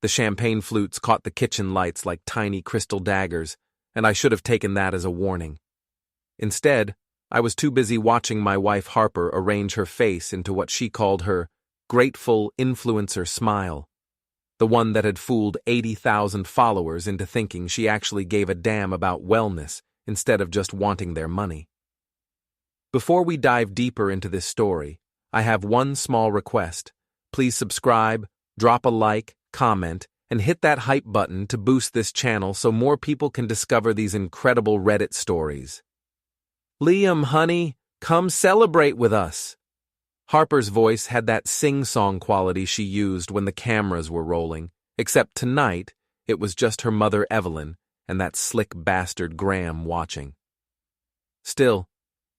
The champagne flutes caught the kitchen lights like tiny crystal daggers, and I should have taken that as a warning. Instead, I was too busy watching my wife Harper arrange her face into what she called her grateful influencer smile, the one that had fooled 80,000 followers into thinking she actually gave a damn about wellness instead of just wanting their money. Before we dive deeper into this story, I have one small request. Please subscribe, drop a like, comment, and hit that hype button to boost this channel so more people can discover these incredible Reddit stories. Liam, honey, come celebrate with us. Harper's voice had that sing-song quality she used when the cameras were rolling, except tonight it was just her mother Evelyn and that slick bastard Graham watching. Still,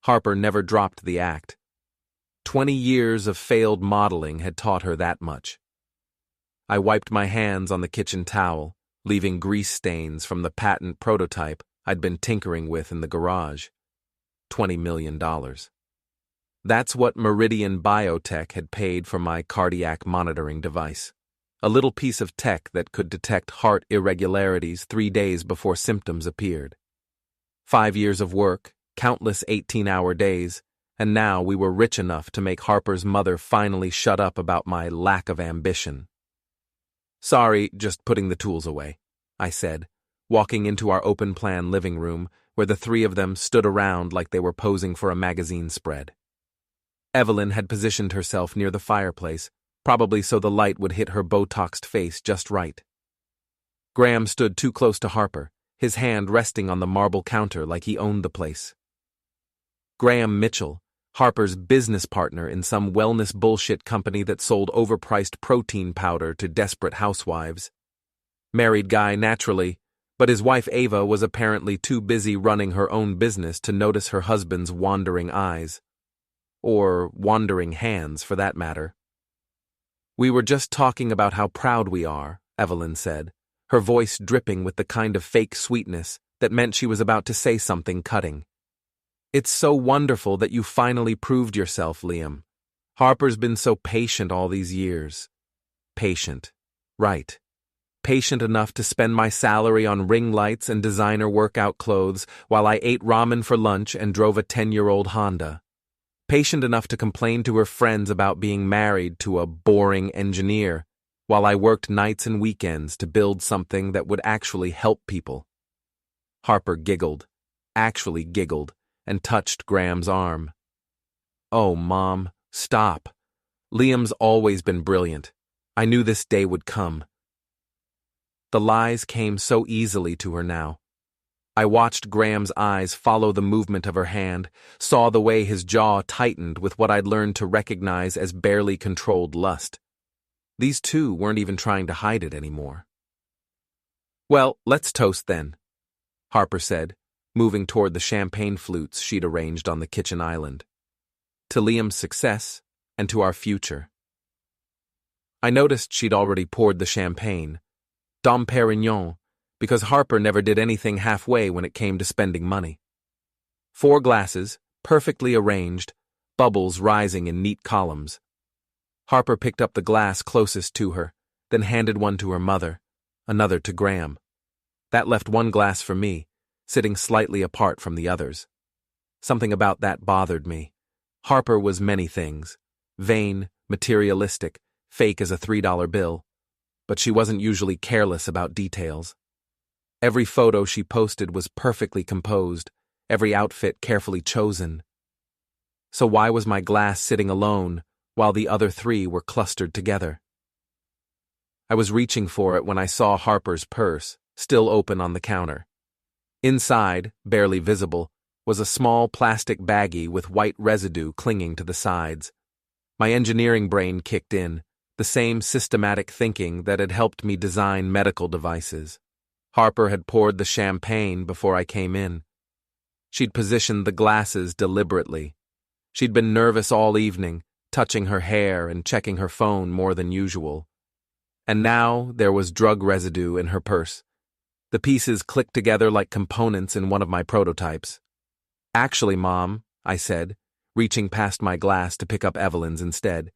Harper never dropped the act. 20 years of failed modeling had taught her that much. I wiped my hands on the kitchen towel, leaving grease stains from the patent prototype I'd been tinkering with in the garage. $20 million. That's what Meridian Biotech had paid for my cardiac monitoring device. A little piece of tech that could detect heart irregularities 3 days before symptoms appeared. 5 years of work, countless 18-hour days, and now we were rich enough to make Harper's mother finally shut up about my lack of ambition. Sorry, just putting the tools away, I said, walking into our open-plan living room where the three of them stood around like they were posing for a magazine spread. Evelyn had positioned herself near the fireplace, probably so the light would hit her Botoxed face just right. Graham stood too close to Harper, his hand resting on the marble counter like he owned the place. Graham Mitchell, Harper's business partner in some wellness bullshit company that sold overpriced protein powder to desperate housewives. Married guy, naturally, but his wife Ava was apparently too busy running her own business to notice her husband's wandering eyes. Or wandering hands, for that matter. We were just talking about how proud we are, Evelyn said, her voice dripping with the kind of fake sweetness that meant she was about to say something cutting. It's so wonderful that you finally proved yourself, Liam. Harper's been so patient all these years. Patient. Right. Patient enough to spend my salary on ring lights and designer workout clothes while I ate ramen for lunch and drove a 10-year-old Honda. Patient enough to complain to her friends about being married to a boring engineer while I worked nights and weekends to build something that would actually help people. Harper giggled, actually giggled, and touched Graham's arm. Oh, Mom, stop. Liam's always been brilliant. I knew this day would come. The lies came so easily to her now. I watched Graham's eyes follow the movement of her hand, saw the way his jaw tightened with what I'd learned to recognize as barely controlled lust. These two weren't even trying to hide it anymore. Well, let's toast then, Harper said, moving toward the champagne flutes she'd arranged on the kitchen island. To Liam's success and to our future. I noticed she'd already poured the champagne, Dom Perignon, because Harper never did anything halfway when it came to spending money. 4 glasses, perfectly arranged, bubbles rising in neat columns. Harper picked up the glass closest to her, then handed one to her mother, another to Graham. That left 1 glass for me, sitting slightly apart from the others. Something about that bothered me. Harper was many things. Vain, materialistic, fake as a $3 bill. But she wasn't usually careless about details. Every photo she posted was perfectly composed, every outfit carefully chosen. So why was my glass sitting alone while the other 3 were clustered together? I was reaching for it when I saw Harper's purse, still open on the counter. Inside, barely visible, was a small plastic baggie with white residue clinging to the sides. My engineering brain kicked in, the same systematic thinking that had helped me design medical devices. Harper had poured the champagne before I came in. She'd positioned the glasses deliberately. She'd been nervous all evening, touching her hair and checking her phone more than usual. And now there was drug residue in her purse. The pieces clicked together like components in one of my prototypes. Actually, Mom, I said, reaching past my glass to pick up Evelyn's instead,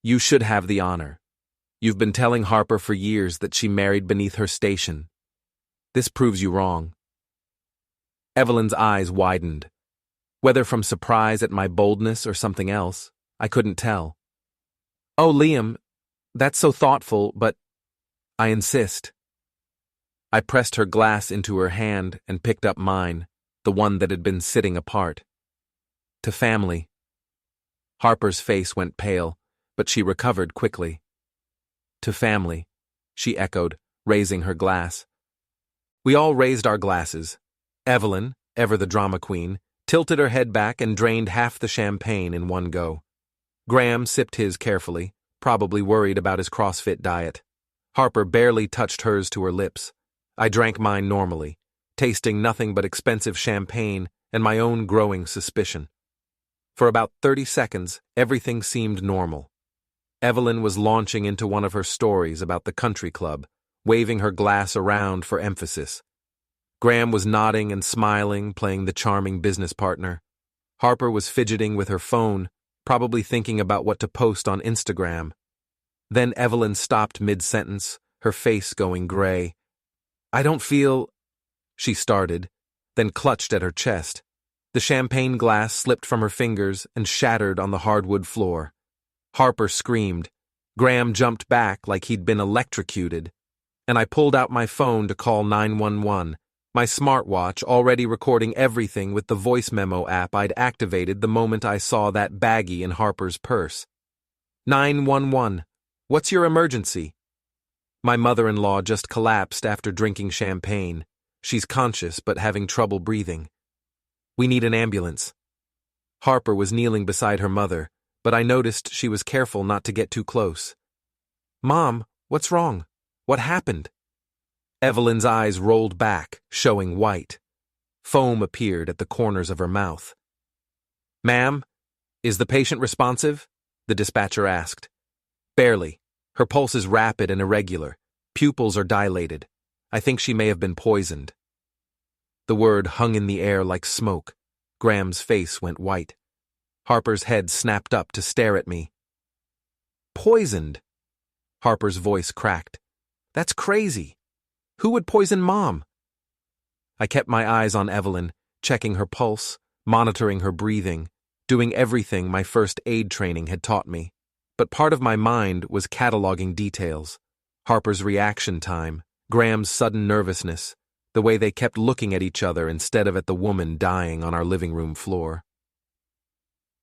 you should have the honor. You've been telling Harper for years that she married beneath her station. This proves you wrong. Evelyn's eyes widened. Whether from surprise at my boldness or something else, I couldn't tell. Oh, Liam, that's so thoughtful, but I insist. I pressed her glass into her hand and picked up mine, the one that had been sitting apart. To family. Harper's face went pale, but she recovered quickly. To family, she echoed, raising her glass. We all raised our glasses. Evelyn, ever the drama queen, tilted her head back and drained half the champagne in one go. Graham sipped his carefully, probably worried about his CrossFit diet. Harper barely touched hers to her lips. I drank mine normally, tasting nothing but expensive champagne and my own growing suspicion. For about 30 seconds, everything seemed normal. Evelyn was launching into one of her stories about the country club, waving her glass around for emphasis. Graham was nodding and smiling, playing the charming business partner. Harper was fidgeting with her phone, probably thinking about what to post on Instagram. Then Evelyn stopped mid-sentence, her face going gray. I don't feel... She started, then clutched at her chest. The champagne glass slipped from her fingers and shattered on the hardwood floor. Harper screamed. Graham jumped back like he'd been electrocuted, and I pulled out my phone to call 911, my smartwatch already recording everything with the voice memo app I'd activated the moment I saw that baggie in Harper's purse. 911. What's your emergency? My mother-in-law just collapsed after drinking champagne. She's conscious but having trouble breathing. We need an ambulance. Harper was kneeling beside her mother, but I noticed she was careful not to get too close. Mom, what's wrong? What happened? Evelyn's eyes rolled back, showing white. Foam appeared at the corners of her mouth. Ma'am, is the patient responsive? The dispatcher asked. Barely. Her pulse is rapid and irregular. Pupils are dilated. I think she may have been poisoned. The word hung in the air like smoke. Graham's face went white. Harper's head snapped up to stare at me. Poisoned? Harper's voice cracked. That's crazy. Who would poison Mom? I kept my eyes on Evelyn, checking her pulse, monitoring her breathing, doing everything my first aid training had taught me. But part of my mind was cataloging details. Harper's reaction time, Graham's sudden nervousness, the way they kept looking at each other instead of at the woman dying on our living room floor.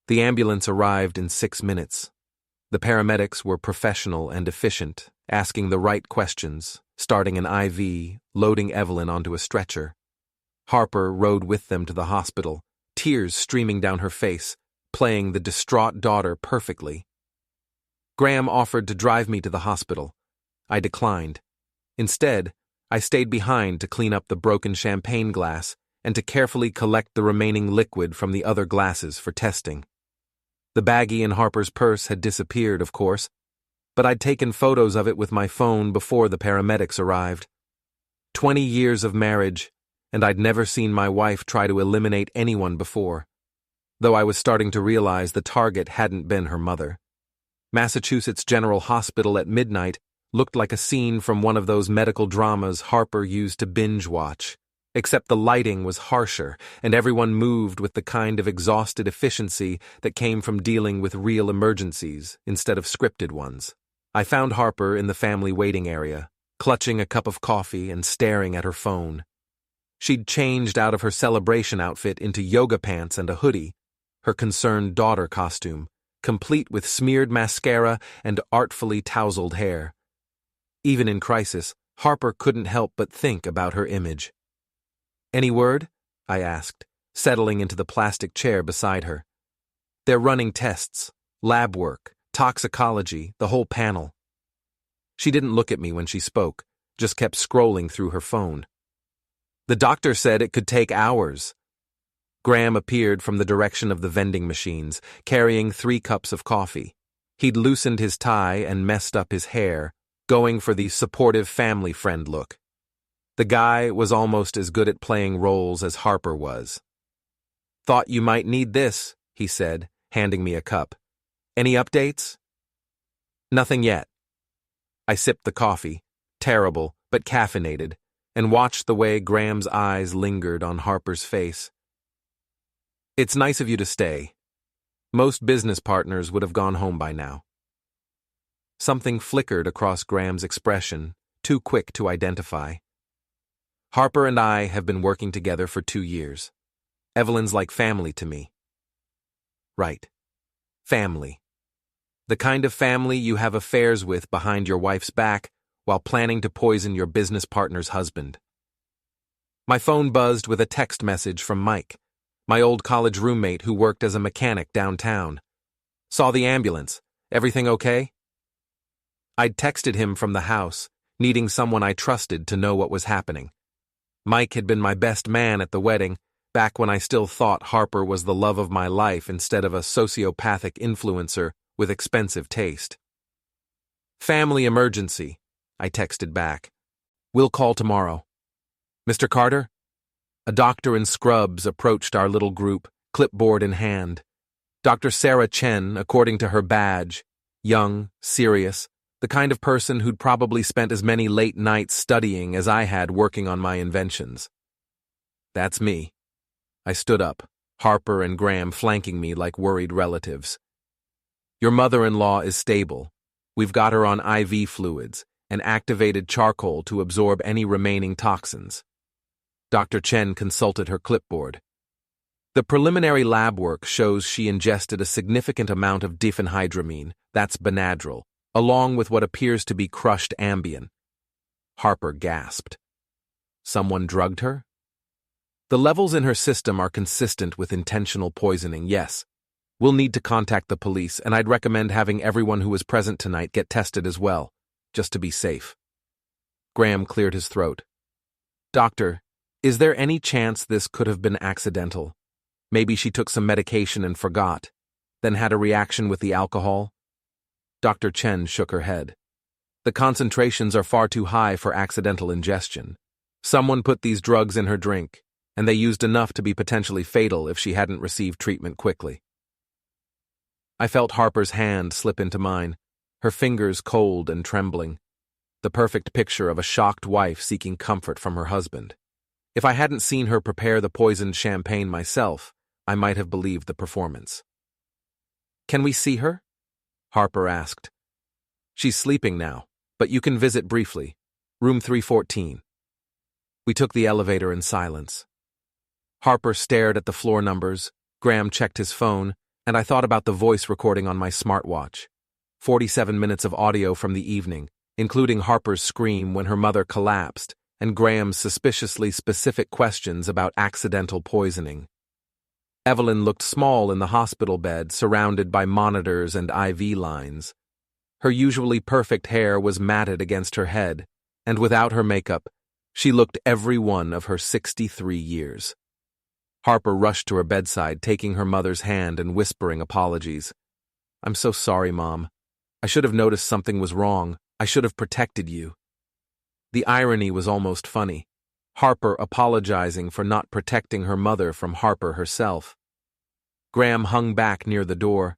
The ambulance arrived in 6 minutes. The paramedics were professional and efficient, asking the right questions, starting an IV, loading Evelyn onto a stretcher. Harper rode with them to the hospital, tears streaming down her face, playing the distraught daughter perfectly. Graham offered to drive me to the hospital. I declined. Instead, I stayed behind to clean up the broken champagne glass and to carefully collect the remaining liquid from the other glasses for testing. The baggie in Harper's purse had disappeared, of course, but I'd taken photos of it with my phone before the paramedics arrived. 20 years of marriage, and I'd never seen my wife try to eliminate anyone before, though I was starting to realize the target hadn't been her mother. Massachusetts General Hospital at midnight looked like a scene from one of those medical dramas Harper used to binge-watch, except the lighting was harsher and everyone moved with the kind of exhausted efficiency that came from dealing with real emergencies instead of scripted ones. I found Harper in the family waiting area, clutching a cup of coffee and staring at her phone. She'd changed out of her celebration outfit into yoga pants and a hoodie, her concerned daughter costume, complete with smeared mascara and artfully tousled hair. Even in crisis, Harper couldn't help but think about her image. Any word? I asked, settling into the plastic chair beside her. They're running tests, lab work, toxicology, the whole panel. She didn't look at me when she spoke, just kept scrolling through her phone. The doctor said it could take hours. Graham appeared from the direction of the vending machines, carrying 3 cups of coffee. He'd loosened his tie and messed up his hair, going for the supportive family friend look. The guy was almost as good at playing roles as Harper was. Thought you might need this, he said, handing me a cup. Any updates? Nothing yet. I sipped the coffee, terrible but caffeinated, and watched the way Graham's eyes lingered on Harper's face. It's nice of you to stay. Most business partners would have gone home by now. Something flickered across Graham's expression, too quick to identify. Harper and I have been working together for 2 years. Evelyn's like family to me. Right. Family. The kind of family you have affairs with behind your wife's back while planning to poison your business partner's husband. My phone buzzed with a text message from Mike, my old college roommate who worked as a mechanic downtown. Saw the ambulance. Everything okay? I'd texted him from the house, needing someone I trusted to know what was happening. Mike had been my best man at the wedding, back when I still thought Harper was the love of my life instead of a sociopathic influencer with expensive taste. Family emergency, I texted back. We'll call tomorrow. Mr. Carter? A doctor in scrubs approached our little group, clipboard in hand. Dr. Sarah Chen, according to her badge, young, serious, the kind of person who'd probably spent as many late nights studying as I had working on my inventions. That's me. I stood up, Harper and Graham flanking me like worried relatives. Your mother-in-law is stable. We've got her on IV fluids and activated charcoal to absorb any remaining toxins. Dr. Chen consulted her clipboard. The preliminary lab work shows she ingested a significant amount of diphenhydramine, that's Benadryl, along with what appears to be crushed Ambien. Harper gasped. Someone drugged her? The levels in her system are consistent with intentional poisoning, yes. We'll need to contact the police, and I'd recommend having everyone who was present tonight get tested as well, just to be safe. Graham cleared his throat. Doctor, is there any chance this could have been accidental? Maybe she took some medication and forgot, then had a reaction with the alcohol? Dr. Chen shook her head. The concentrations are far too high for accidental ingestion. Someone put these drugs in her drink, and they used enough to be potentially fatal if she hadn't received treatment quickly. I felt Harper's hand slip into mine, her fingers cold and trembling, the perfect picture of a shocked wife seeking comfort from her husband. If I hadn't seen her prepare the poisoned champagne myself, I might have believed the performance. Can we see her? Harper asked. She's sleeping now, but you can visit briefly. Room 314. We took the elevator in silence. Harper stared at the floor numbers, Graham checked his phone, and I thought about the voice recording on my smartwatch. 47 minutes of audio from the evening, including Harper's scream when her mother collapsed, and Graham's suspiciously specific questions about accidental poisoning. Evelyn looked small in the hospital bed, surrounded by monitors and IV lines. Her usually perfect hair was matted against her head, and without her makeup, she looked every one of her 63 years. Harper rushed to her bedside, taking her mother's hand and whispering apologies. I'm so sorry, Mom. I should have noticed something was wrong. I should have protected you. The irony was almost funny. Harper apologizing for not protecting her mother from Harper herself. Graham hung back near the door,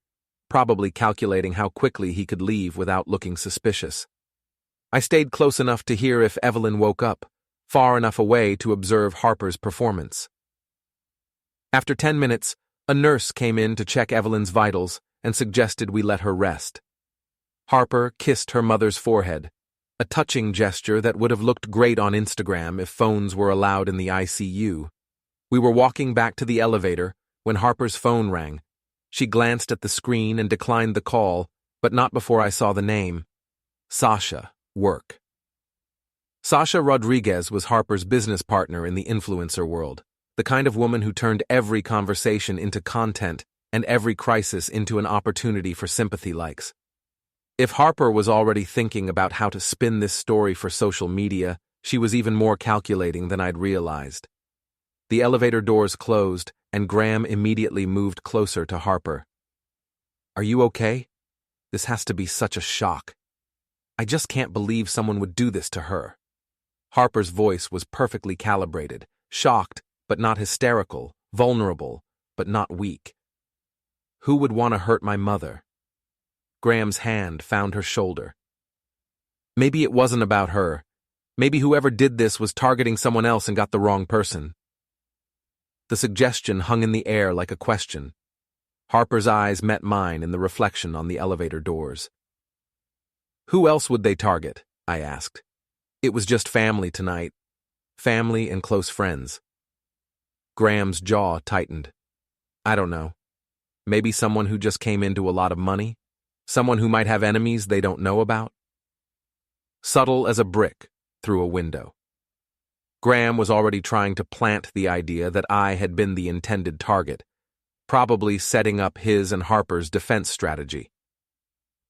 probably calculating how quickly he could leave without looking suspicious. I stayed close enough to hear if Evelyn woke up, far enough away to observe Harper's performance. After 10 minutes, a nurse came in to check Evelyn's vitals and suggested we let her rest. Harper kissed her mother's forehead, a touching gesture that would have looked great on Instagram if phones were allowed in the ICU. We were walking back to the elevator when Harper's phone rang. She glanced at the screen and declined the call, but not before I saw the name. Sasha, work. Sasha Rodriguez was Harper's business partner in the influencer world, the kind of woman who turned every conversation into content and every crisis into an opportunity for sympathy likes. If Harper was already thinking about how to spin this story for social media, she was even more calculating than I'd realized. The elevator doors closed, and Graham immediately moved closer to Harper. Are you okay? This has to be such a shock. I just can't believe someone would do this to her. Harper's voice was perfectly calibrated, shocked, but not hysterical, vulnerable, but not weak. Who would want to hurt my mother? Graham's hand found her shoulder. Maybe it wasn't about her. Maybe whoever did this was targeting someone else and got the wrong person. The suggestion hung in the air like a question. Harper's eyes met mine in the reflection on the elevator doors. Who else would they target? I asked. It was just family tonight. Family and close friends. Graham's jaw tightened. I don't know. Maybe someone who just came into a lot of money? Someone who might have enemies they don't know about? Subtle as a brick through a window. Graham was already trying to plant the idea that I had been the intended target, probably setting up his and Harper's defense strategy.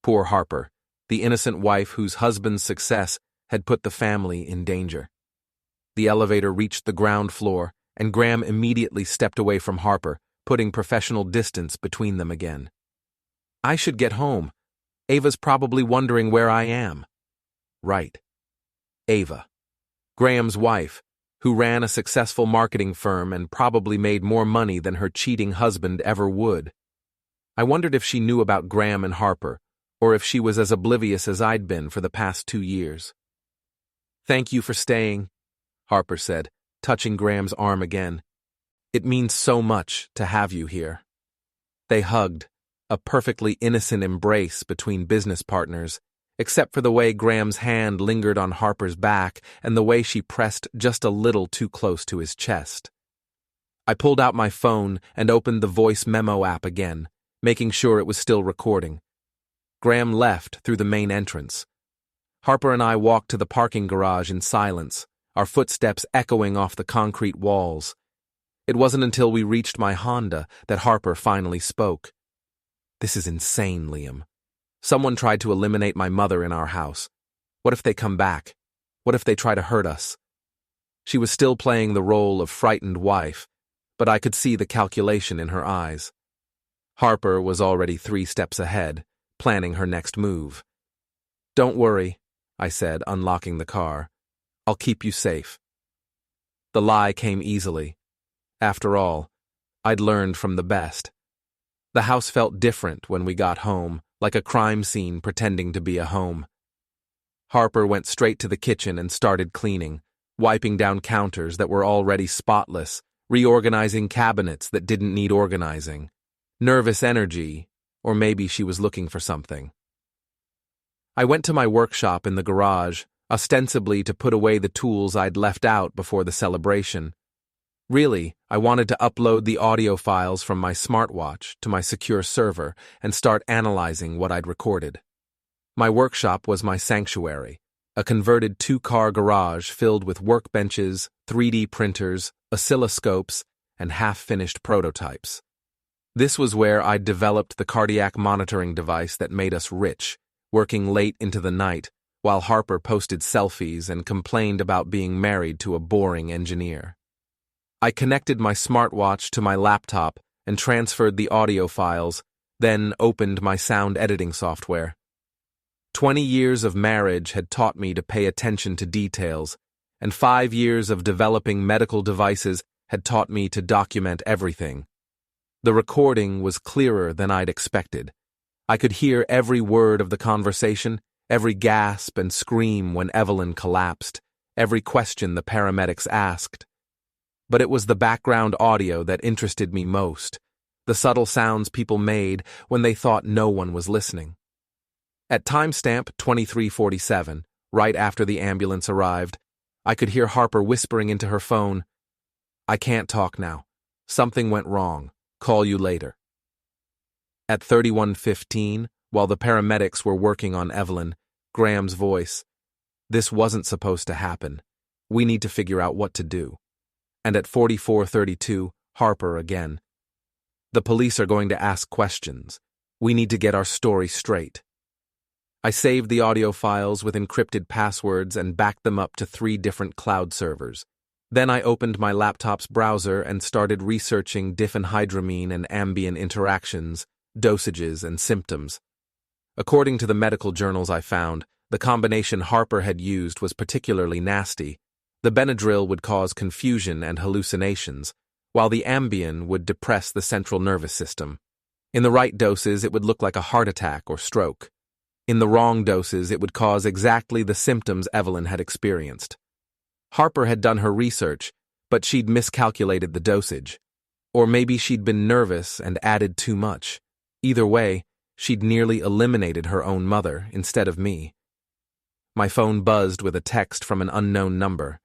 Poor Harper, the innocent wife whose husband's success had put the family in danger. The elevator reached the ground floor, and Graham immediately stepped away from Harper, putting professional distance between them again. I should get home. Ava's probably wondering where I am. Right. Ava. Graham's wife, who ran a successful marketing firm and probably made more money than her cheating husband ever would. I wondered if she knew about Graham and Harper, or if she was as oblivious as I'd been for the past 2 years. Thank you for staying, Harper said, touching Graham's arm again. It means so much to have you here. They hugged, a perfectly innocent embrace between business partners, except for the way Graham's hand lingered on Harper's back and the way she pressed just a little too close to his chest. I pulled out my phone and opened the voice memo app again, making sure it was still recording. Graham left through the main entrance. Harper and I walked to the parking garage in silence, our footsteps echoing off the concrete walls. It wasn't until we reached my Honda that Harper finally spoke. This is insane, Liam. Someone tried to eliminate my mother in our house. What if they come back? What if they try to hurt us? She was still playing the role of frightened wife, but I could see the calculation in her eyes. Harper was already 3 steps ahead, planning her next move. Don't worry, I said, unlocking the car. I'll keep you safe. The lie came easily. After all, I'd learned from the best. The house felt different when we got home, like a crime scene pretending to be a home. Harper went straight to the kitchen and started cleaning, wiping down counters that were already spotless, reorganizing cabinets that didn't need organizing. Nervous energy, or maybe she was looking for something. I went to my workshop in the garage, ostensibly to put away the tools I'd left out before the celebration. Really, I wanted to upload the audio files from my smartwatch to my secure server and start analyzing what I'd recorded. My workshop was my sanctuary, a converted 2-car garage filled with workbenches, 3D printers, oscilloscopes, and half-finished prototypes. This was where I'd developed the cardiac monitoring device that made us rich, working late into the night, while Harper posted selfies and complained about being married to a boring engineer. I connected my smartwatch to my laptop and transferred the audio files, then opened my sound editing software. 20 years of marriage had taught me to pay attention to details, and 5 years of developing medical devices had taught me to document everything. The recording was clearer than I'd expected. I could hear every word of the conversation, every gasp and scream when Evelyn collapsed, every question the paramedics asked. But it was the background audio that interested me most, the subtle sounds people made when they thought no one was listening. At timestamp 23:47, right after the ambulance arrived, I could hear Harper whispering into her phone, "I can't talk now. Something went wrong. Call you later." At 31:15, while the paramedics were working on Evelyn, Graham's voice, "This wasn't supposed to happen. We need to figure out what to do." And at 44:32, Harper again. "The police are going to ask questions. We need to get our story straight." I saved the audio files with encrypted passwords and backed them up to 3 different cloud servers. Then I opened my laptop's browser and started researching diphenhydramine and Ambien interactions, dosages, and symptoms. According to the medical journals I found, the combination Harper had used was particularly nasty. The Benadryl would cause confusion and hallucinations, while the Ambien would depress the central nervous system. In the right doses, it would look like a heart attack or stroke. In the wrong doses, it would cause exactly the symptoms Evelyn had experienced. Harper had done her research, but she'd miscalculated the dosage. Or maybe she'd been nervous and added too much. Either way, she'd nearly eliminated her own mother instead of me. My phone buzzed with a text from an unknown number.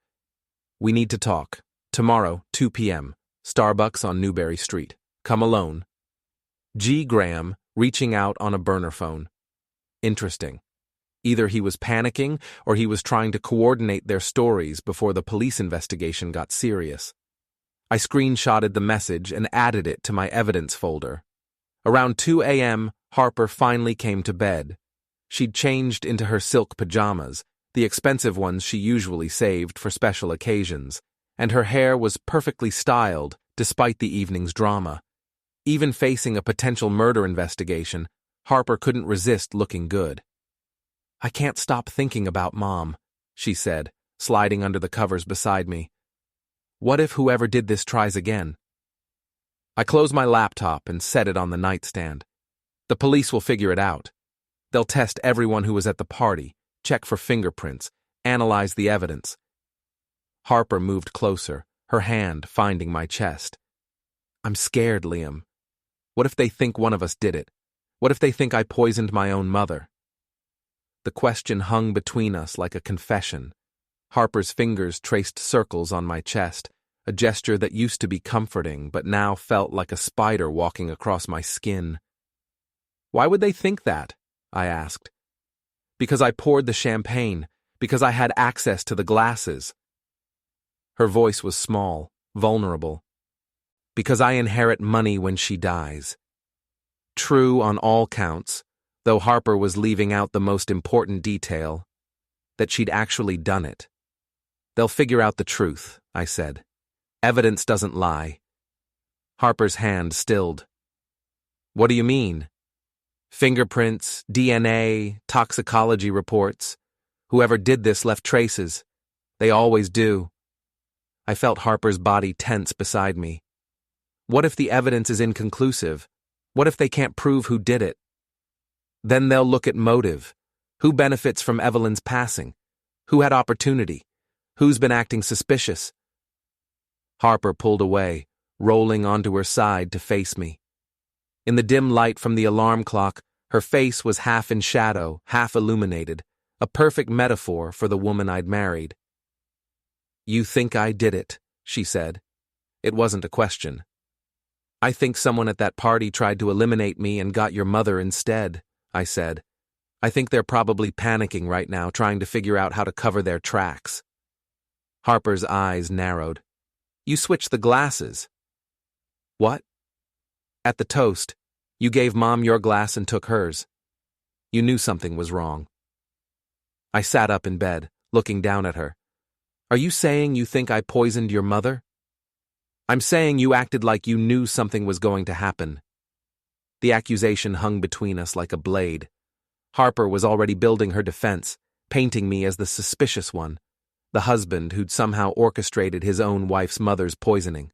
"We need to talk. Tomorrow, 2 p.m. Starbucks on Newberry Street. Come alone." G. Graham, reaching out on a burner phone. Interesting. Either he was panicking or he was trying to coordinate their stories before the police investigation got serious. I screenshotted the message and added it to my evidence folder. Around 2 a.m., Harper finally came to bed. She'd changed into her silk pajamas, the expensive ones she usually saved for special occasions, and her hair was perfectly styled despite the evening's drama. Even facing a potential murder investigation, Harper couldn't resist looking good. "I can't stop thinking about Mom," she said, sliding under the covers beside me. "What if whoever did this tries again?" I closed my laptop and set it on the nightstand. The police will figure it out. They'll test everyone who was at the party, check for fingerprints, analyze the evidence. Harper moved closer, her hand finding my chest. "I'm scared, Liam. What if they think one of us did it? What if they think I poisoned my own mother?" The question hung between us like a confession. Harper's fingers traced circles on my chest, a gesture that used to be comforting but now felt like a spider walking across my skin. "Why would they think that?" I asked. "Because I poured the champagne, because I had access to the glasses." Her voice was small, vulnerable. "Because I inherit money when she dies." True on all counts, though Harper was leaving out the most important detail, that she'd actually done it. "They'll figure out the truth," I said. "Evidence doesn't lie." Harper's hand stilled. "What do you mean?" "Fingerprints, DNA, toxicology reports. Whoever did this left traces. They always do." I felt Harper's body tense beside me. "What if the evidence is inconclusive? What if they can't prove who did it?" "Then they'll look at motive. Who benefits from Evelyn's passing? Who had opportunity? Who's been acting suspicious?" Harper pulled away, rolling onto her side to face me. In the dim light from the alarm clock, her face was half in shadow, half illuminated, a perfect metaphor for the woman I'd married. "You think I did it," she said. It wasn't a question. "I think someone at that party tried to eliminate me and got your mother instead," I said. "I think they're probably panicking right now, trying to figure out how to cover their tracks." Harper's eyes narrowed. "You switched the glasses." "What?" "At the toast, you gave Mom your glass and took hers. You knew something was wrong." I sat up in bed, looking down at her. "Are you saying you think I poisoned your mother?" "I'm saying you acted like you knew something was going to happen." The accusation hung between us like a blade. Harper was already building her defense, painting me as the suspicious one, the husband who'd somehow orchestrated his own wife's mother's poisoning.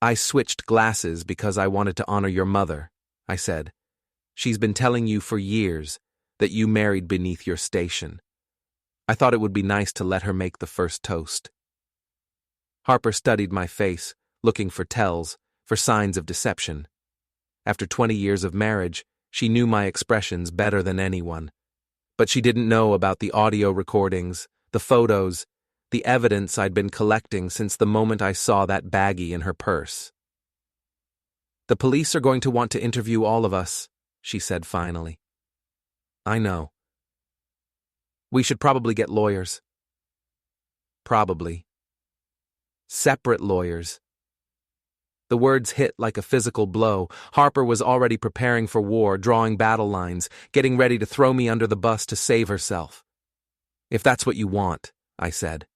"I switched glasses because I wanted to honor your mother," I said. "She's been telling you for years that you married beneath your station. I thought it would be nice to let her make the first toast." Harper studied my face, looking for tells, for signs of deception. After 20 years of marriage, she knew my expressions better than anyone. But she didn't know about the audio recordings, the photos, the evidence I'd been collecting since the moment I saw that baggie in her purse. "The police are going to want to interview all of us," she said finally. "I know. We should probably get lawyers." "Probably. Separate lawyers." The words hit like a physical blow. Harper was already preparing for war, drawing battle lines, getting ready to throw me under the bus to save herself. "If that's what you want," I said.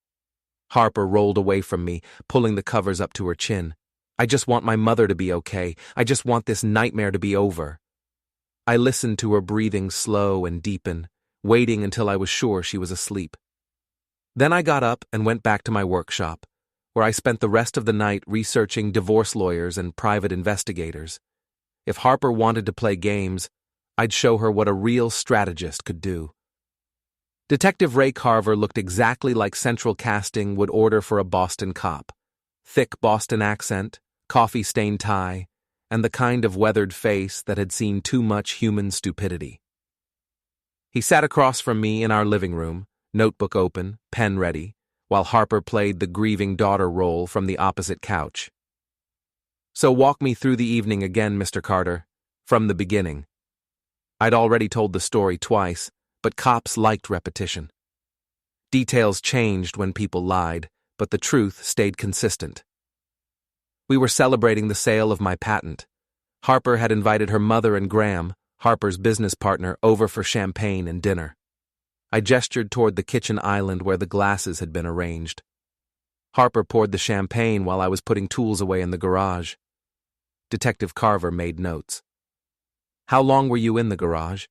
Harper rolled away from me, pulling the covers up to her chin. "I just want my mother to be okay. I just want this nightmare to be over." I listened to her breathing slow and deepen, waiting until I was sure she was asleep. Then I got up and went back to my workshop, where I spent the rest of the night researching divorce lawyers and private investigators. If Harper wanted to play games, I'd show her what a real strategist could do. Detective Ray Carver looked exactly like Central Casting would order for a Boston cop. Thick Boston accent, coffee-stained tie, and the kind of weathered face that had seen too much human stupidity. He sat across from me in our living room, notebook open, pen ready, while Harper played the grieving daughter role from the opposite couch. "So walk me through the evening again, Mr. Carter, from the beginning." I'd already told the story twice, but cops liked repetition. Details changed when people lied, but the truth stayed consistent. We were celebrating the sale of my patent. Harper had invited her mother and Graham, Harper's business partner, over for champagne and dinner. I gestured toward the kitchen island where the glasses had been arranged. Harper poured the champagne while I was putting tools away in the garage. Detective Carver made notes. "How long were you in the garage?"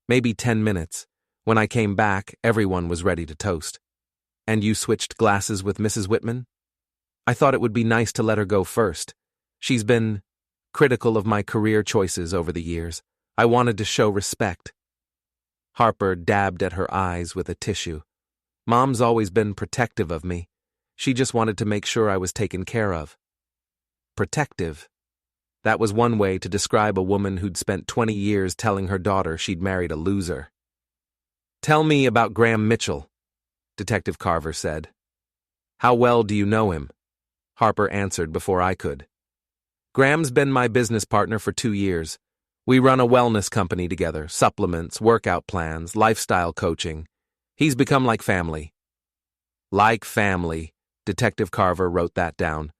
"Maybe 10 minutes. When I came back, everyone was ready to toast." "And you switched glasses with Mrs. Whitman?" "I thought it would be nice to let her go first. She's been critical of my career choices over the years. I wanted to show respect." Harper dabbed at her eyes with a tissue. "Mom's always been protective of me. She just wanted to make sure I was taken care of." Protective. That was one way to describe a woman who'd spent 20 years telling her daughter she'd married a loser. "Tell me about Graham Mitchell," Detective Carver said. "How well do you know him?" Harper answered before I could. "Graham's been my business partner for 2 years. We run a wellness company together, supplements, workout plans, lifestyle coaching. He's become like family." Like family, Detective Carver wrote that down.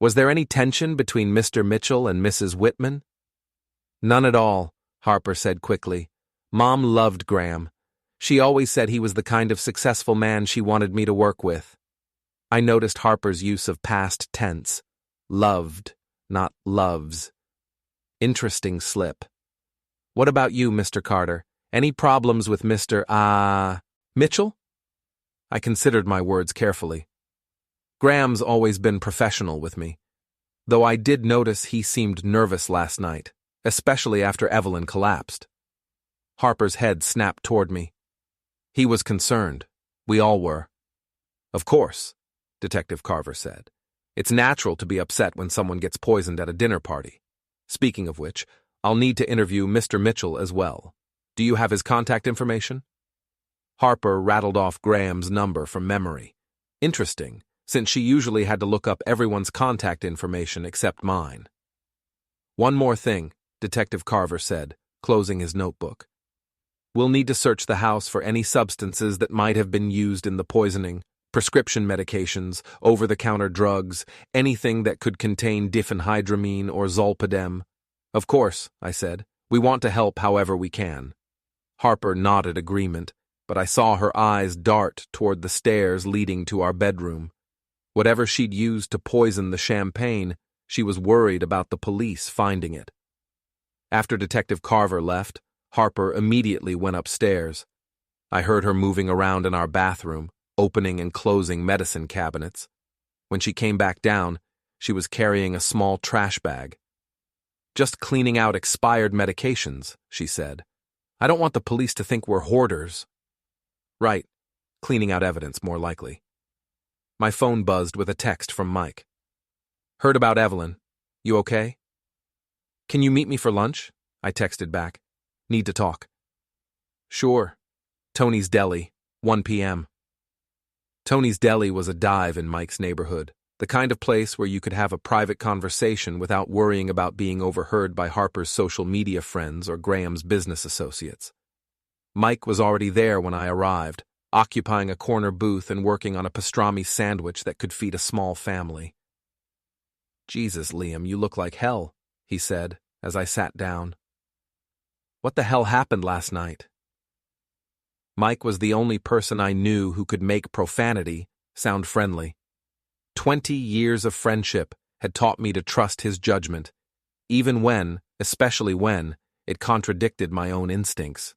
"Was there any tension between Mr. Mitchell and Mrs. Whitman?" "None at all," Harper said quickly. "Mom loved Graham. She always said he was the kind of successful man she wanted me to work with." I noticed Harper's use of past tense. Loved, not loves. Interesting slip. "What about you, Mr. Carter? Any problems with Mr. Mitchell?" I considered my words carefully. "Graham's always been professional with me, though I did notice he seemed nervous last night, especially after Evelyn collapsed." Harper's head snapped toward me. "He was concerned. We all were." "Of course," Detective Carver said. "It's natural to be upset when someone gets poisoned at a dinner party. Speaking of which, I'll need to interview Mr. Mitchell as well. Do you have his contact information?" Harper rattled off Graham's number from memory. Interesting, since she usually had to look up everyone's contact information except mine. "One more thing," Detective Carver said, closing his notebook. "We'll need to search the house for any substances that might have been used in the poisoning. Prescription medications, over-the-counter drugs, anything that could contain diphenhydramine or zolpidem." "Of course," I said. "We want to help however we can." Harper nodded agreement, but I saw her eyes dart toward the stairs leading to our bedroom. Whatever she'd used to poison the champagne, she was worried about the police finding it. After Detective Carver left, Harper immediately went upstairs. I heard her moving around in our bathroom, opening and closing medicine cabinets. When she came back down, she was carrying a small trash bag. "Just cleaning out expired medications," she said. "I don't want the police to think we're hoarders." "Right. Cleaning out evidence, more likely." My phone buzzed with a text from Mike. "Heard about Evelyn. You okay?" "Can you meet me for lunch?" I texted back. "Need to talk." "Sure. Tony's Deli, 1 p.m. Tony's Deli was a dive in Mike's neighborhood, the kind of place where you could have a private conversation without worrying about being overheard by Harper's social media friends or Graham's business associates. Mike was already there when I arrived, occupying a corner booth and working on a pastrami sandwich that could feed a small family. "Jesus, Liam, you look like hell," he said as I sat down. "What the hell happened last night?" Mike was the only person I knew who could make profanity sound friendly. 20 years of friendship had taught me to trust his judgment, even when, especially when, it contradicted my own instincts.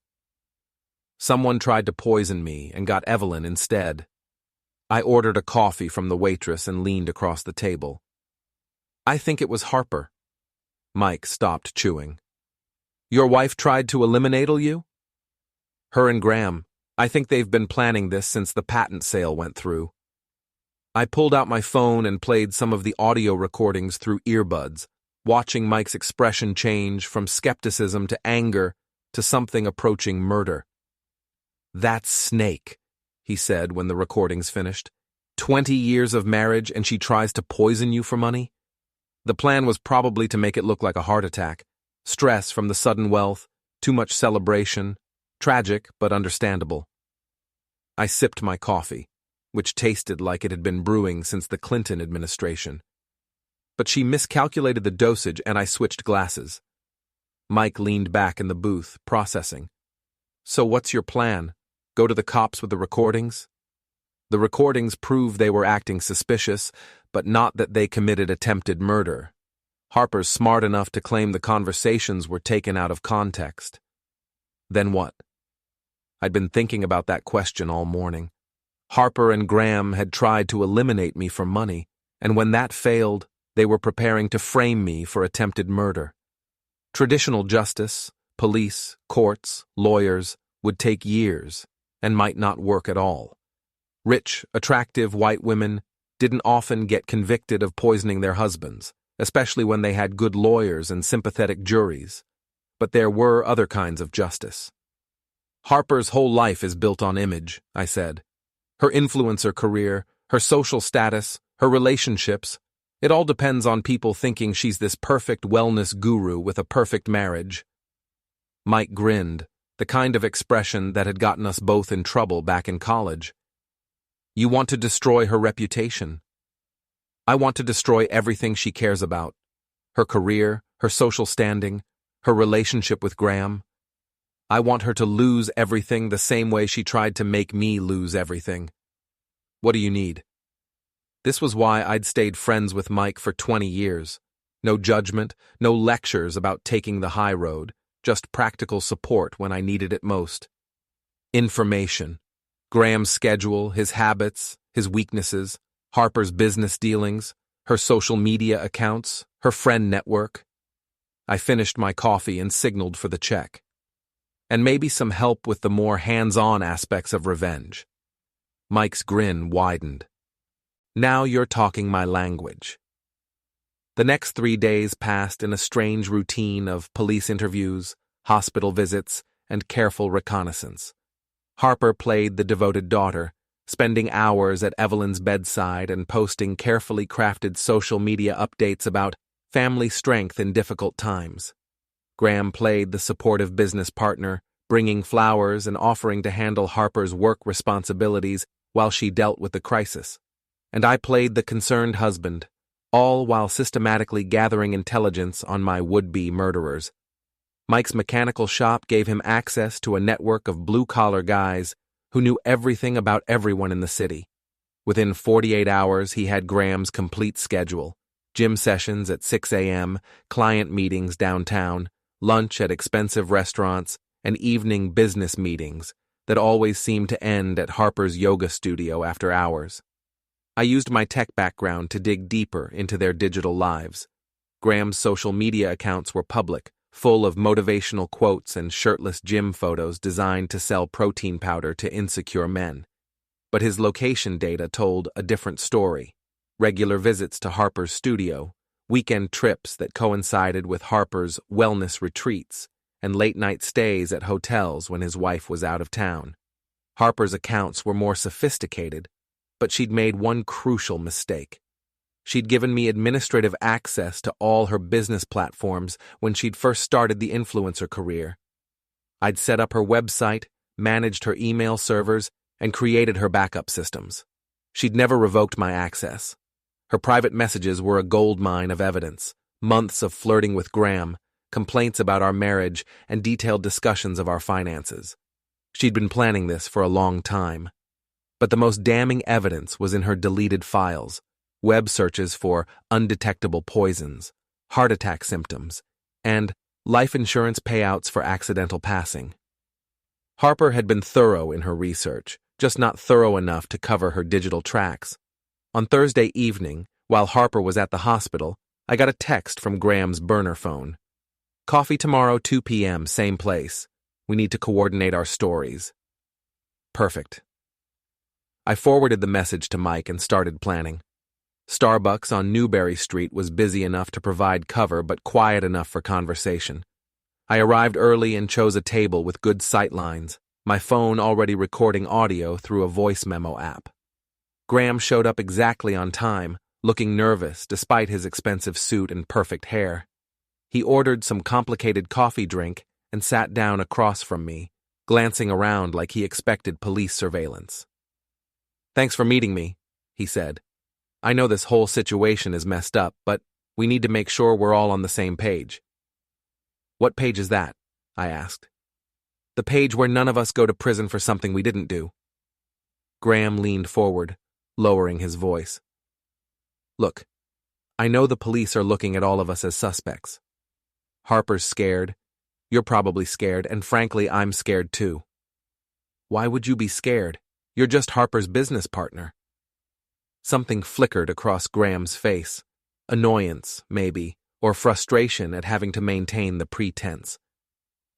Someone tried to poison me and got Evelyn instead. I ordered a coffee from the waitress and leaned across the table. "I think it was Harper." Mike stopped chewing. Your wife tried to eliminate you? Her and Graham. I think they've been planning this since the patent sale went through. I pulled out my phone and played some of the audio recordings through earbuds, watching Mike's expression change from skepticism to anger to something approaching murder. "That snake," he said when the recordings finished. 20 years of marriage and she tries to poison you for money? The plan was probably to make it look like a heart attack. Stress from the sudden wealth, too much celebration. Tragic, but understandable. I sipped my coffee, which tasted like it had been brewing since the Clinton administration. But she miscalculated the dosage and I switched glasses. Mike leaned back in the booth, processing. "So what's your plan? Go to the cops with the recordings?" The recordings prove they were acting suspicious, but not that they committed attempted murder. Harper's smart enough to claim the conversations were taken out of context. Then what? I'd been thinking about that question all morning. Harper and Graham had tried to eliminate me for money, and when that failed, they were preparing to frame me for attempted murder. Traditional justice, police, courts, lawyers would take years and might not work at all. Rich, attractive white women didn't often get convicted of poisoning their husbands, especially when they had good lawyers and sympathetic juries. But there were other kinds of justice. "Harper's whole life is built on image," I said. "Her influencer career, her social status, her relationships. It all depends on people thinking she's this perfect wellness guru with a perfect marriage." Mike grinned, the kind of expression that had gotten us both in trouble back in college. "You want to destroy her reputation." "I want to destroy everything she cares about. Her career, her social standing, her relationship with Graham. I want her to lose everything the same way she tried to make me lose everything. What do you need?" This was why I'd stayed friends with Mike for 20 years. No judgment, no lectures about taking the high road, just practical support when I needed it most. Information. Graham's schedule, his habits, his weaknesses, Harper's business dealings, her social media accounts, her friend network. I finished my coffee and signaled for the check. And maybe some help with the more hands-on aspects of revenge. Mike's grin widened. "Now you're talking my language." The next 3 days passed in a strange routine of police interviews, hospital visits, and careful reconnaissance. Harper played the devoted daughter, spending hours at Evelyn's bedside and posting carefully crafted social media updates about family strength in difficult times. Graham played the supportive business partner, bringing flowers and offering to handle Harper's work responsibilities while she dealt with the crisis. And I played the concerned husband, all while systematically gathering intelligence on my would-be murderers. Mike's mechanical shop gave him access to a network of blue-collar guys who knew everything about everyone in the city. Within 48 hours, he had Graham's complete schedule: gym sessions at 6 a.m., client meetings downtown, lunch at expensive restaurants, and evening business meetings that always seemed to end at Harper's yoga studio after hours. I used my tech background to dig deeper into their digital lives. Graham's social media accounts were public, full of motivational quotes and shirtless gym photos designed to sell protein powder to insecure men. But his location data told a different story: regular visits to Harper's studio, weekend trips that coincided with Harper's wellness retreats, and late-night stays at hotels when his wife was out of town. Harper's accounts were more sophisticated, but she'd made one crucial mistake. She'd given me administrative access to all her business platforms when she'd first started the influencer career. I'd set up her website, managed her email servers, and created her backup systems. She'd never revoked my access. Her private messages were a goldmine of evidence: months of flirting with Graham, complaints about our marriage, and detailed discussions of our finances. She'd been planning this for a long time. But the most damning evidence was in her deleted files: web searches for undetectable poisons, heart attack symptoms, and life insurance payouts for accidental passing. Harper had been thorough in her research, just not thorough enough to cover her digital tracks. On Thursday evening, while Harper was at the hospital, I got a text from Graham's burner phone. Coffee tomorrow, 2 p.m., same place. We need to coordinate our stories. Perfect. I forwarded the message to Mike and started planning. Starbucks on Newberry Street was busy enough to provide cover but quiet enough for conversation. I arrived early and chose a table with good sightlines, my phone already recording audio through a voice memo app. Graham showed up exactly on time, looking nervous despite his expensive suit and perfect hair. He ordered some complicated coffee drink and sat down across from me, glancing around like he expected police surveillance. "Thanks for meeting me," he said. "I know this whole situation is messed up, but we need to make sure we're all on the same page." "What page is that?" I asked. "The page where none of us go to prison for something we didn't do." Graham leaned forward, lowering his voice. "Look, I know the police are looking at all of us as suspects. Harper's scared, you're probably scared, and frankly, I'm scared too." "Why would you be scared? You're just Harper's business partner." Something flickered across Graham's face. Annoyance, maybe, or frustration at having to maintain the pretense.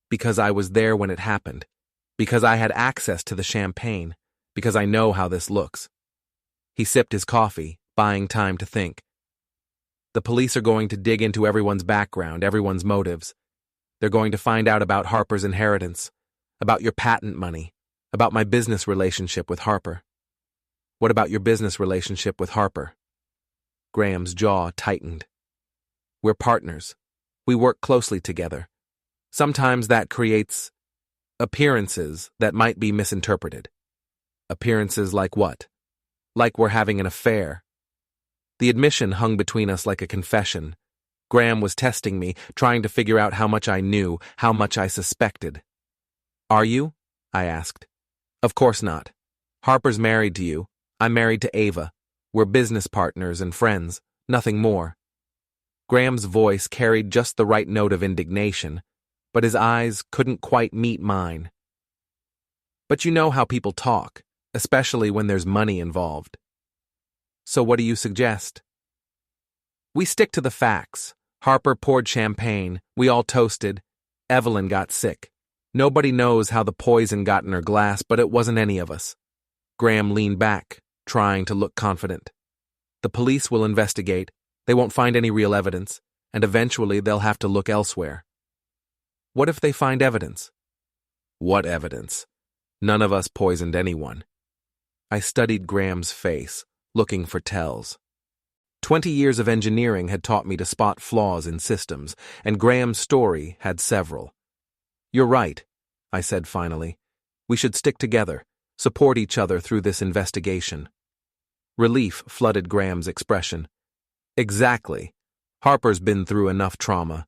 "Because I was there when it happened. Because I had access to the champagne. Because I know how this looks." He sipped his coffee, buying time to think. "The police are going to dig into everyone's background, everyone's motives. They're going to find out about Harper's inheritance, about your patent money, about my business relationship with Harper." "What about your business relationship with Harper?" Graham's jaw tightened. "We're partners. We work closely together. Sometimes that creates appearances that might be misinterpreted." "Appearances like what?" "Like we're having an affair." The admission hung between us like a confession. Graham was testing me, trying to figure out how much I knew, how much I suspected. "Are you?" I asked. "Of course not. Harper's married to you. I'm married to Ava. We're business partners and friends, nothing more." Graham's voice carried just the right note of indignation, but his eyes couldn't quite meet mine. "But you know how people talk, especially when there's money involved." "So what do you suggest?" "We stick to the facts. Harper poured champagne, we all toasted. Evelyn got sick. Nobody knows how the poison got in her glass, but it wasn't any of us." Graham leaned back, trying to look confident. "The police will investigate. They won't find any real evidence, and eventually they'll have to look elsewhere." "What if they find evidence?" "What evidence? None of us poisoned anyone." I studied Graham's face, looking for tells. 20 years of engineering had taught me to spot flaws in systems, and Graham's story had several. "You're right," I said finally. "We should stick together, support each other through this investigation." Relief flooded Graham's expression. "Exactly. Harper's been through enough trauma.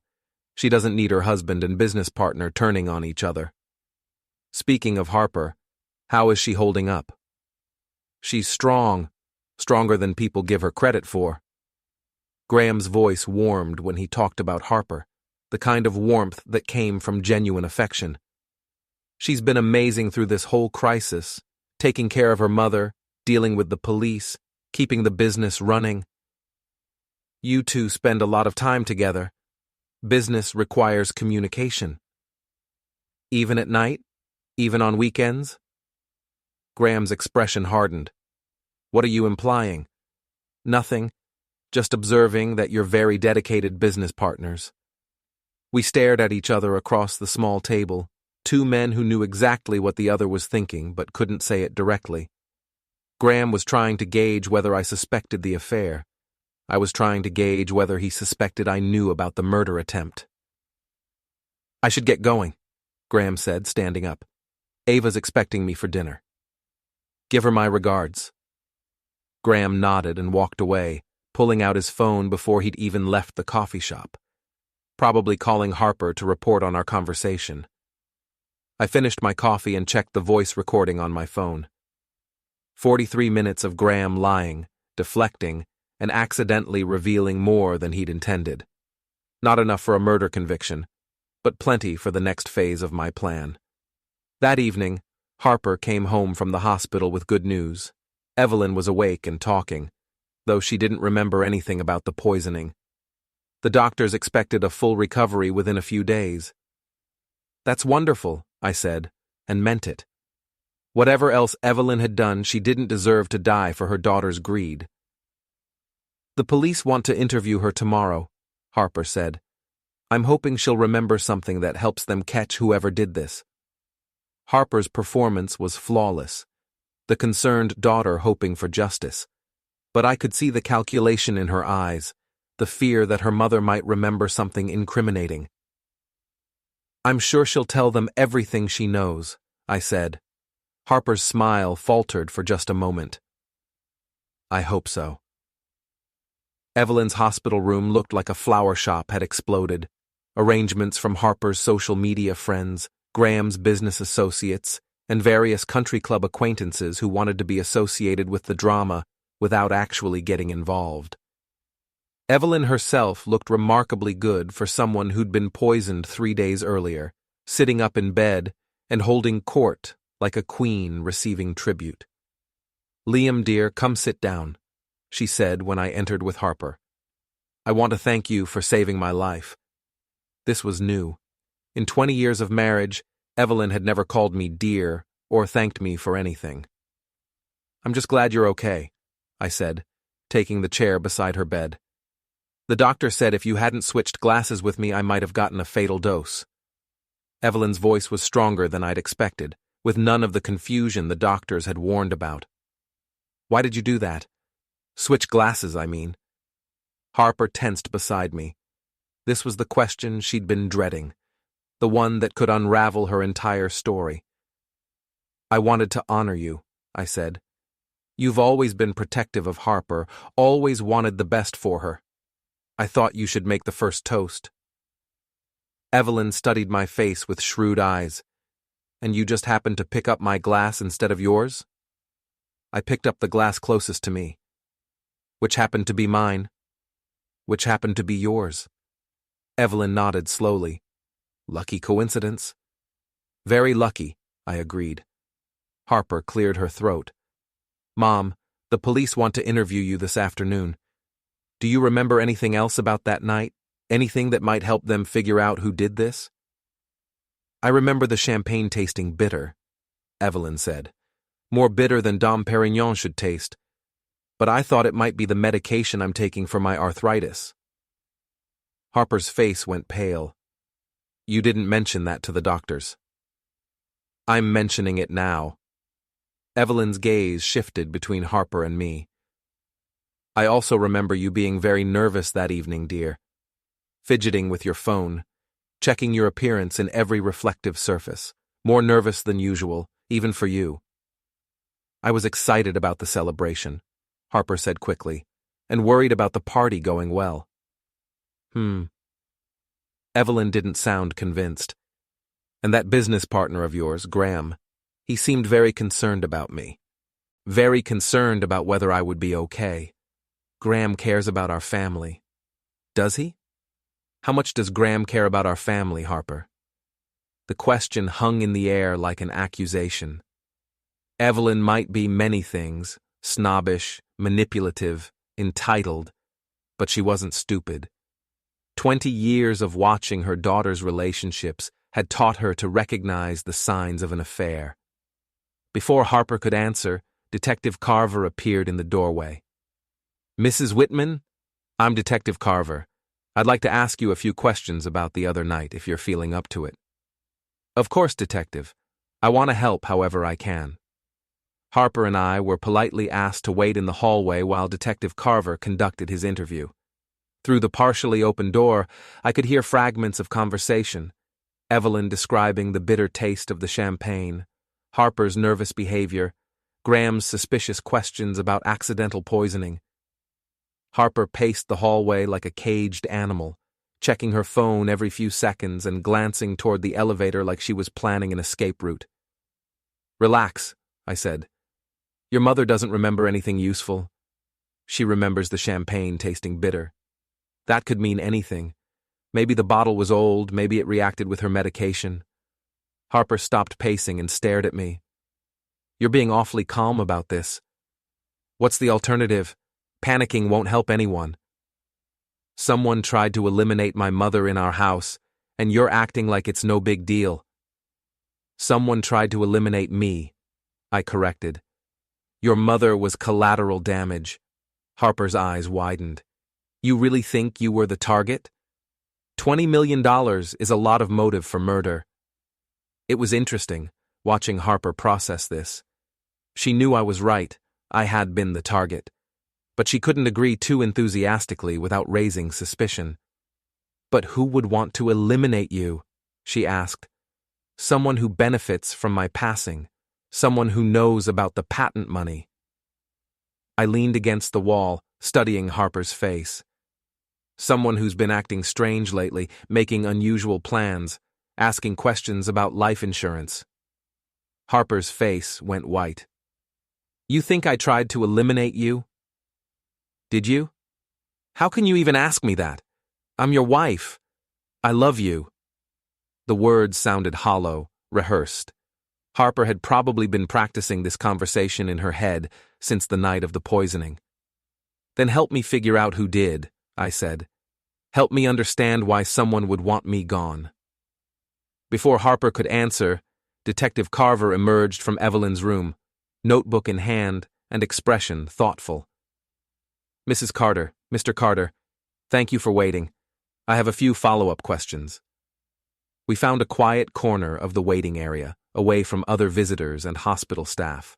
She doesn't need her husband and business partner turning on each other." "Speaking of Harper, how is she holding up?" "She's strong, stronger than people give her credit for." Graham's voice warmed when he talked about Harper, the kind of warmth that came from genuine affection. "She's been amazing through this whole crisis, taking care of her mother, dealing with the police, keeping the business running." "You two spend a lot of time together. Business requires communication." "Even at night? Even on weekends?" Graham's expression hardened. "What are you implying?" "Nothing. Just observing that you're very dedicated business partners." We stared at each other across the small table, two men who knew exactly what the other was thinking but couldn't say it directly. Graham was trying to gauge whether I suspected the affair. I was trying to gauge whether he suspected I knew about the murder attempt. "I should get going," Graham said, standing up. "Ava's expecting me for dinner." "Give her my regards." Graham nodded and walked away, pulling out his phone before he'd even left the coffee shop. Probably calling Harper to report on our conversation. I finished my coffee and checked the voice recording on my phone. 43 minutes of Graham lying, deflecting, and accidentally revealing more than he'd intended. Not enough for a murder conviction, but plenty for the next phase of my plan. That evening, Harper came home from the hospital with good news. Evelyn was awake and talking, though she didn't remember anything about the poisoning. The doctors expected a full recovery within a few days. That's wonderful, I said, and meant it. Whatever else Evelyn had done, she didn't deserve to die for her daughter's greed. The police want to interview her tomorrow, Harper said. I'm hoping she'll remember something that helps them catch whoever did this. Harper's performance was flawless, the concerned daughter hoping for justice. But I could see the calculation in her eyes, the fear that her mother might remember something incriminating. I'm sure she'll tell them everything she knows, I said. Harper's smile faltered for just a moment. I hope so. Evelyn's hospital room looked like a flower shop had exploded. Arrangements from Harper's social media friends, Graham's business associates, and various country club acquaintances who wanted to be associated with the drama without actually getting involved. Evelyn herself looked remarkably good for someone who'd been poisoned 3 days earlier, sitting up in bed and holding court like a queen receiving tribute. Liam, dear, come sit down, she said when I entered with Harper. I want to thank you for saving my life. This was new. In 20 years of marriage, Evelyn had never called me dear or thanked me for anything. I'm just glad you're okay, I said, taking the chair beside her bed. The doctor said if you hadn't switched glasses with me, I might have gotten a fatal dose. Evelyn's voice was stronger than I'd expected, with none of the confusion the doctors had warned about. Why did you do that? Switch glasses, I mean. Harper tensed beside me. This was the question she'd been dreading, the one that could unravel her entire story. I wanted to honor you, I said. You've always been protective of Harper, always wanted the best for her. I thought you should make the first toast. Evelyn studied my face with shrewd eyes. And you just happened to pick up my glass instead of yours? I picked up the glass closest to me. Which happened to be mine? Which happened to be yours? Evelyn nodded slowly. Lucky coincidence. Very lucky, I agreed. Harper cleared her throat. Mom, the police want to interview you this afternoon. Do you remember anything else about that night? Anything that might help them figure out who did this? I remember the champagne tasting bitter, Evelyn said. More bitter than Dom Perignon should taste. But I thought it might be the medication I'm taking for my arthritis. Harper's face went pale. You didn't mention that to the doctors. I'm mentioning it now. Evelyn's gaze shifted between Harper and me. I also remember you being very nervous that evening, dear. Fidgeting with your phone, checking your appearance in every reflective surface, more nervous than usual, even for you. I was excited about the celebration, Harper said quickly, and worried about the party going well. Evelyn didn't sound convinced. And that business partner of yours, Graham, he seemed very concerned about me. Very concerned about whether I would be okay. Graham cares about our family. Does he? How much does Graham care about our family, Harper? The question hung in the air like an accusation. Evelyn might be many things, snobbish, manipulative, entitled, but she wasn't stupid. 20 years of watching her daughter's relationships had taught her to recognize the signs of an affair. Before Harper could answer, Detective Carver appeared in the doorway. Mrs. Whitman, I'm Detective Carver. I'd like to ask you a few questions about the other night, if you're feeling up to it. Of course, Detective. I want to help however I can. Harper and I were politely asked to wait in the hallway while Detective Carver conducted his interview. Through the partially open door, I could hear fragments of conversation. Evelyn describing the bitter taste of the champagne, Harper's nervous behavior, Graham's suspicious questions about accidental poisoning. Harper paced the hallway like a caged animal, checking her phone every few seconds and glancing toward the elevator like she was planning an escape route. Relax, I said. Your mother doesn't remember anything useful. She remembers the champagne tasting bitter. That could mean anything. Maybe the bottle was old, maybe it reacted with her medication. Harper stopped pacing and stared at me. You're being awfully calm about this. What's the alternative? Panicking won't help anyone. Someone tried to eliminate my mother in our house, and you're acting like it's no big deal. Someone tried to eliminate me, I corrected. Your mother was collateral damage. Harper's eyes widened. You really think you were the target? $20 million is a lot of motive for murder. It was interesting, watching Harper process this. She knew I was right, I had been the target. But she couldn't agree too enthusiastically without raising suspicion. But who would want to eliminate you? She asked. Someone who benefits from my passing. Someone who knows about the patent money. I leaned against the wall, studying Harper's face. Someone who's been acting strange lately, making unusual plans, asking questions about life insurance. Harper's face went white. You think I tried to eliminate you? Did you? How can you even ask me that? I'm your wife. I love you. The words sounded hollow, rehearsed. Harper had probably been practicing this conversation in her head since the night of the poisoning. Then help me figure out who did, I said. Help me understand why someone would want me gone. Before Harper could answer, Detective Carver emerged from Evelyn's room, notebook in hand and expression thoughtful. Mrs. Carter, Mr. Carter, thank you for waiting. I have a few follow-up questions. We found a quiet corner of the waiting area, away from other visitors and hospital staff.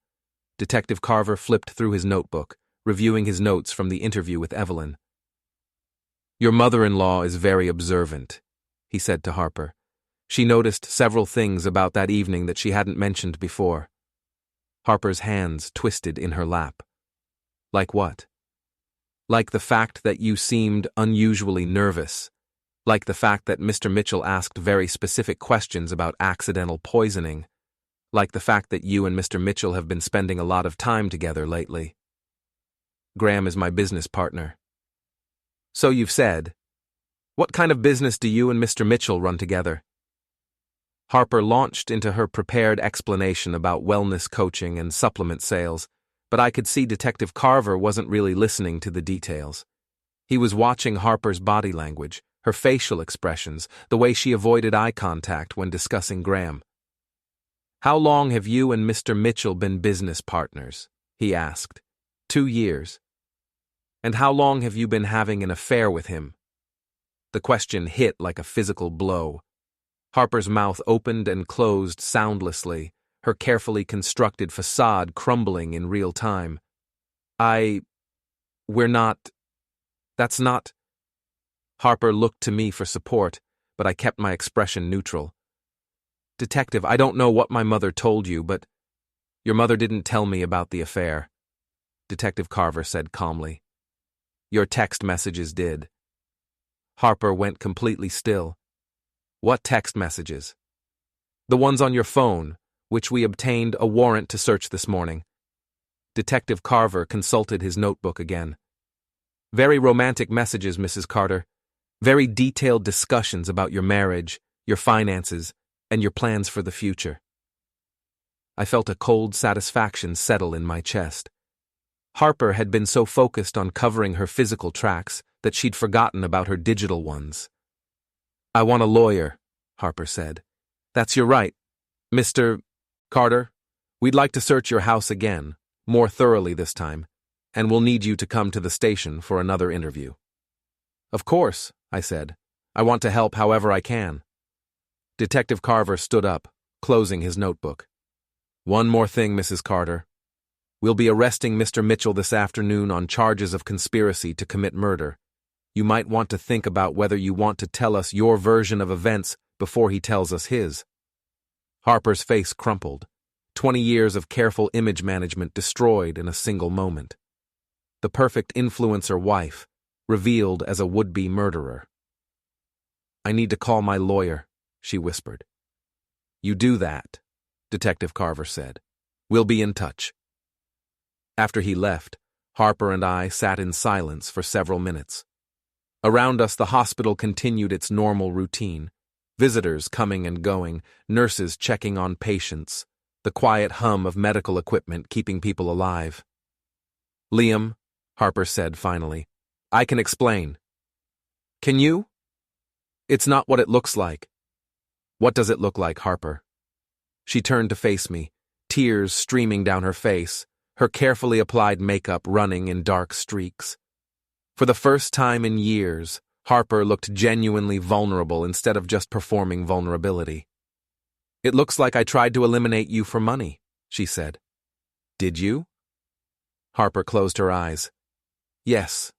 Detective Carver flipped through his notebook, reviewing his notes from the interview with Evelyn. Your mother-in-law is very observant, he said to Harper. She noticed several things about that evening that she hadn't mentioned before. Harper's hands twisted in her lap. Like what? Like the fact that you seemed unusually nervous. Like the fact that Mr. Mitchell asked very specific questions about accidental poisoning. Like the fact that you and Mr. Mitchell have been spending a lot of time together lately. Graham is my business partner. So you've said. What kind of business do you and Mr. Mitchell run together? Harper launched into her prepared explanation about wellness coaching and supplement sales, but I could see Detective Carver wasn't really listening to the details. He was watching Harper's body language, her facial expressions, the way she avoided eye contact when discussing Graham. How long have you and Mr. Mitchell been business partners? He asked. 2 years. And how long have you been having an affair with him? The question hit like a physical blow. Harper's mouth opened and closed soundlessly, her carefully constructed facade crumbling in real time. We're not. That's not. Harper looked to me for support, but I kept my expression neutral. Detective, I don't know what my mother told you, but your mother didn't tell me about the affair, Detective Carver said calmly. Your text messages did. Harper went completely still. What text messages? The ones on your phone, which we obtained a warrant to search this morning. Detective Carver consulted his notebook again. Very romantic messages, Mrs. Carter. Very detailed discussions about your marriage, your finances, and your plans for the future. I felt a cold satisfaction settle in my chest. Harper had been so focused on covering her physical tracks that she'd forgotten about her digital ones. I want a lawyer, Harper said. That's your right. Mr. Carter, we'd like to search your house again, more thoroughly this time, and we'll need you to come to the station for another interview. Of course, I said. I want to help however I can. Detective Carver stood up, closing his notebook. One more thing, Mrs. Carter. We'll be arresting Mr. Mitchell this afternoon on charges of conspiracy to commit murder. You might want to think about whether you want to tell us your version of events before he tells us his. Harper's face crumpled. 20 years of careful image management destroyed in a single moment. The perfect influencer wife, revealed as a would-be murderer. I need to call my lawyer, she whispered. You do that, Detective Carver said. We'll be in touch. After he left, Harper and I sat in silence for several minutes. Around us, the hospital continued its normal routine. Visitors coming and going, nurses checking on patients, the quiet hum of medical equipment keeping people alive. Liam, Harper said finally, I can explain. Can you? It's not what it looks like. What does it look like, Harper? She turned to face me, tears streaming down her face, her carefully applied makeup running in dark streaks. For the first time in years, Harper looked genuinely vulnerable instead of just performing vulnerability. It looks like I tried to eliminate you for money, she said. Did you? Harper closed her eyes. Yes,